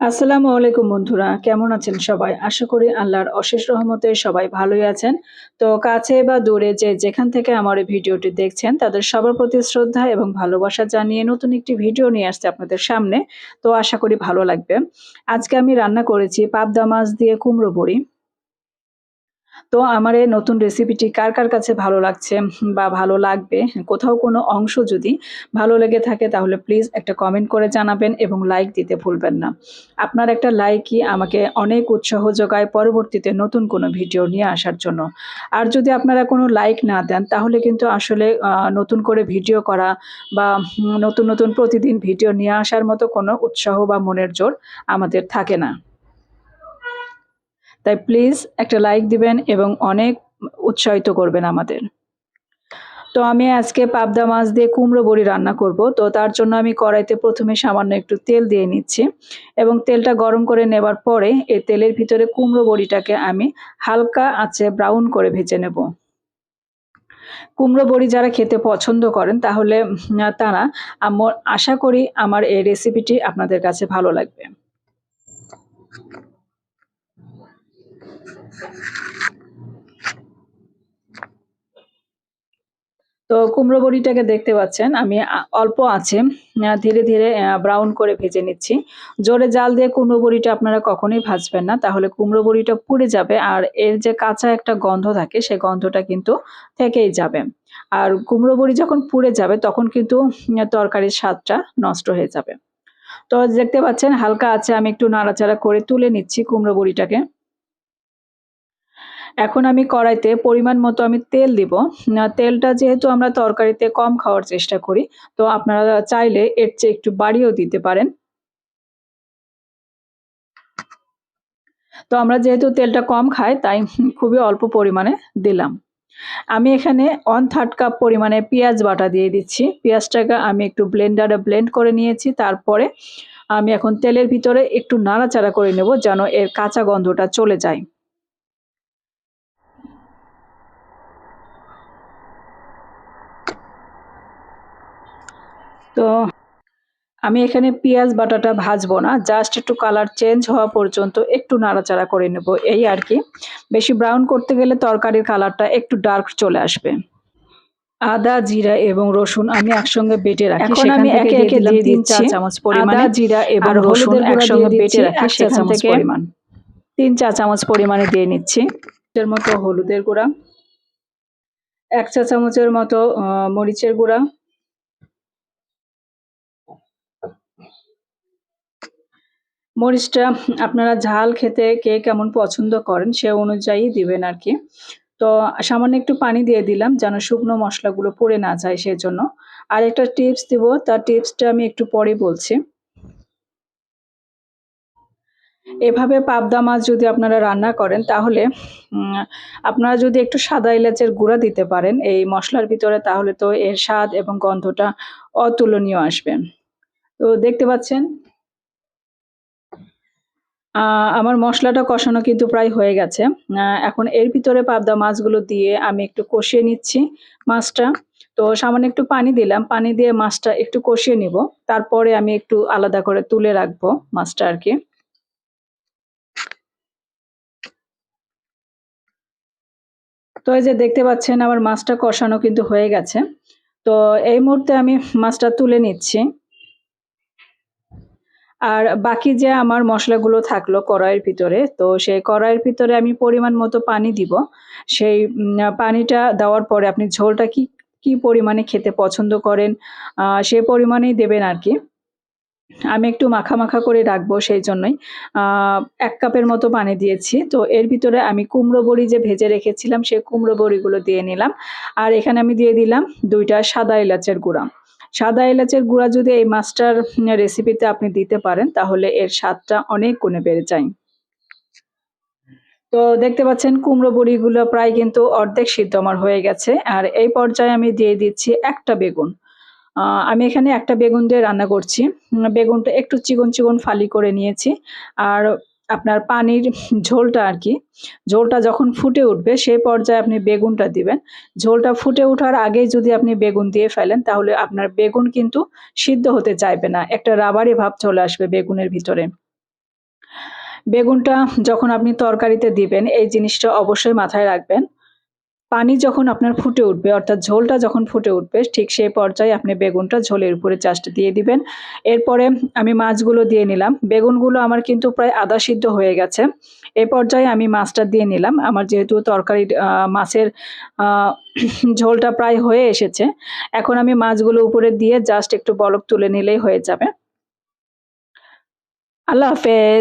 আসসালামু আলাইকুম বন্ধুরা, কেমন আছেন সবাই? আশা করি আল্লাহর অশেষ রহমতে সবাই ভালোই আছেন। তো কাছে বা দূরে যে যেখান থেকে আমার এই ভিডিওটি দেখছেন তাদের সবার প্রতি শ্রদ্ধা এবং ভালোবাসা জানিয়ে নতুন একটি ভিডিও নিয়ে আসছি আপনাদের সামনে। তো আশা করি ভালো লাগবে। আজকে আমি রান্না করেছি পাবদা মাছ দিয়ে কুমড়ো বড়ি। তো আমার এই নতুন রেসিপিটি কার কাছে ভালো লাগছে বা ভালো লাগবে, কোথাও কোনো অংশ যদি ভালো লেগে থাকে তাহলে প্লিজ একটা কমেন্ট করে জানাবেন এবং লাইক দিতে ভুলবেন না। আপনার একটা লাইকই আমাকে অনেক উৎসাহ যোগায় পরবর্তীতে নতুন কোনো ভিডিও নিয়ে আসার জন্য। আর যদি আপনারা কোনো লাইক না দেন তাহলে কিন্তু আসলে নতুন করে ভিডিও করা বা নতুন প্রতিদিন ভিডিও নিয়ে আসার মতো কোনো উৎসাহ বা মনের জোর আমাদের থাকে না। তাই প্লিজ একটা লাইক দিবেন এবং অনেক উৎসাহিত করবেন আমাদের। তো আমি আজকে পাবদা মাছ দিয়ে কুমড়ো বড়ি রান্না করব। তো তার জন্য আমি কড়াইতে প্রথমে সামান্য একটু তেল দিয়ে নিচ্ছি এবং তেলটা গরম করে নেবার পরে এই তেলের ভিতরে কুমড়ো বড়িটাকে আমি হালকা আঁচে ব্রাউন করে ভেজে নেব। কুমড়ো বড়ি যারা খেতে পছন্দ করেন তাহলে তারা আশা করি আমার এই রেসিপিটি আপনাদের কাছে ভালো লাগবে। তো কুমড়ো বড়িটাকে দেখতে পাচ্ছেন আমি অল্প আছে ধীরে ব্রাউন করে ভেজে নিচ্ছি। জোরে জাল দিয়ে কুমড়ো বড়িটা আপনারা কখনোই ভাজবেন না, তাহলে কুমড়ো বড়িটা পুড়ে যাবে আর এর যে কাঁচা একটা গন্ধ থাকে সে গন্ধটা কিন্তু থেকেই যাবে। আর কুমড়ো বড়ি যখন পুড়ে যাবে তখন কিন্তু তরকারির স্বাদটা নষ্ট হয়ে যাবে। তো দেখতে পাচ্ছেন হালকা আছে আমি একটু নাড়াচাড়া করে তুলে নিচ্ছি কুমড়ো বড়িটাকে। এখন আমি কড়াইতে পরিমাণ মতো আমি তেল দিব। তেলটা যেহেতু আমরা তরকারিতে কম খাওয়ার চেষ্টা করি, তো আপনারা চাইলে এর চেয়ে একটু বাড়িয়েও দিতে পারেন। তো আমরা যেহেতু তেলটা কম খাই তাই খুবই অল্প পরিমাণে দিলাম। আমি এখানে 1/3 কাপ পরিমাণে পেঁয়াজ বাটা দিয়ে দিচ্ছি। পেঁয়াজটাকে আমি একটু ব্লেন্ডারে ব্লেন্ড করে নিয়েছি। তারপরে আমি এখন তেলের ভিতরে একটু নাড়াচাড়া করে নেব যেন এর কাঁচা গন্ধটা চলে যায়। তো আমি এখানে পেঁয়াজ বাটাটা ভাজবো না। জাস্ট একটু কালার চেঞ্জ হওয়া পর্যন্ত একটু নাড়াচাড়া করে নেব। এই আরকি। বেশি ব্রাউন করতে গেলে তরকারির কালারটা একটু ডার্ক চলে আসবে। আদা, জিরা এবং রসুন আমি একসঙ্গে বেটে রাখি। এখন সেখান আমি থেকে একে একে দিয়ে দিলাম 3 চা দিচ্ছি চামচ পরিমাণে আদা, জিরা এবং আর রসুন হলুদের গুঁড়া দিয়ে একসঙ্গে বেটে দিচ্ছি রাখি 1 চা সেখান চামচ থেকে পরিমাণ। 3 চা চামচ পরিমাণে দিয়ে নিচ্ছি। এর মতো হলুদের গুঁড়া, 1 চা চামচের মতো মরিচের গুঁড়া, মরিচটা আপনারা ঝাল খেতে কে কেমন পছন্দ করেন সে অনুযায়ী দিবেন আরকি। তো সামান্য একটু পানি দিয়ে দিলাম যেন শুকনো মসলাগুলো পুড়ে না যায় সেজন্য। আর একটা টিপস দিব, তার টিপসটা আমি একটু পরে বলছি। এভাবে পাবদা মাছ যদি আপনারা রান্না করেন তাহলে উম আপনারা যদি একটু সাদা এলাচের গুঁড়া দিতে পারেন এই মসলার ভিতরে তাহলে তো এর স্বাদ এবং গন্ধটা অতুলনীয় আসবে। তো দেখতে পাচ্ছেন আ আমার মসলাটা কষানো কিন্তু প্রায় হয়ে গেছে। এখন এর ভিতরে পাবদা মাছগুলো দিয়ে আমি একটু কষিয়ে নিচ্ছি মাছটা। তো সামান্য একটু পানি দিলাম। পানি দিয়ে মাছটা একটু কষিয়ে নিবো। তারপরে আমি একটু আলাদা করে তুলে রাখবো মাছটা আরকি। তো এই যে দেখতে পাচ্ছেন আমার মাছটা কষানো কিন্তু হয়ে গেছে। তো এই মুহূর্তে আমি মাছটা তুলে নিচ্ছি। আর বাকি যে আমার মসলাগুলো থাকলো কড়াইয়ের ভিতরে, তো সেই কড়াইয়ের ভিতরে আমি পরিমাণ মতো পানি দিব। সেই পানিটা দেওয়ার পরে আপনি ঝোলটা কি পরিমাণে খেতে পছন্দ করেন সে পরিমাণেই দেবেন আরকি। আমি একটু মাখা করে রাখবো সেইজন্যই। আ ১ কাপের মতো পানি দিয়েছি। তো এর ভিতরে আমি কুমড়ো বড়ি যে ভেজে রেখেছিলাম সেই কুমড়ো বড়িগুলো দিয়ে নিলাম। আর এখানে আমি দিয়ে দিলাম ২ টা সাদা এলাচের গুঁড়া। সাদা এলাচের গুঁড়া যদি এই মাছটার রেসিপিতে আপনি দিতে পারেন তাহলে এর স্বাদটা অনেক গুণে বেড়ে যায়। তো দেখতে পাচ্ছেন কুমড়ো বড়িগুলো প্রায় কিন্তু অর্ধেক সিদ্ধ আমার হয়ে গেছে। আর এই পর্যায়ে আমি দিয়ে দিচ্ছি ১ টা বেগুন। আ আমি এখানে ১ টা বেগুন দিয়ে রান্না করছি। বেগুনটা একটু চিকন ফালি করে নিয়েছি। আর আপনার পানির ঝোলটা আরকি, ঝোলটা যখন ফুটে উঠবে সেই পর্যায়ে আপনি বেগুনটা দিবেন। ঝোলটা ফুটে ওঠার আগেই যদি আপনি বেগুন দিয়ে ফেলেন তাহলে আপনার বেগুন কিন্তু সিদ্ধ হতে চাইবে না। একটা রাবারি ভাব চলে আসবে বেগুনের ভিতরে। বেগুনটা যখন আপনি তরকারিতে দিবেন এই জিনিসটা অবশ্যই মাথায় রাখবেন। পানি যখন আপনার ফুটে উঠবে অর্থাৎ ঝোলটা যখন ফুটে উঠবে ঠিক সেই পর্যায়ে আপনি বেগুনটা ঝোলের উপরে জাস্ট দিয়ে দিবেন। এরপরে আমি মাছগুলো দিয়ে নিলাম। বেগুনগুলো আমার কিন্তু প্রায় আধা সিদ্ধ হয়ে গেছে। এ পর্যায়ে আমি মাছটা দিয়ে নিলাম। আমার যেহেতু তরকারির মাছের আ ঝোলটা প্রায় হয়ে এসেছে। এখন আমি মাছগুলো উপরে দিয়ে জাস্ট একটু বলক তুলে নিলেই হয়ে যাবে। আল্লাহ হাফেজ।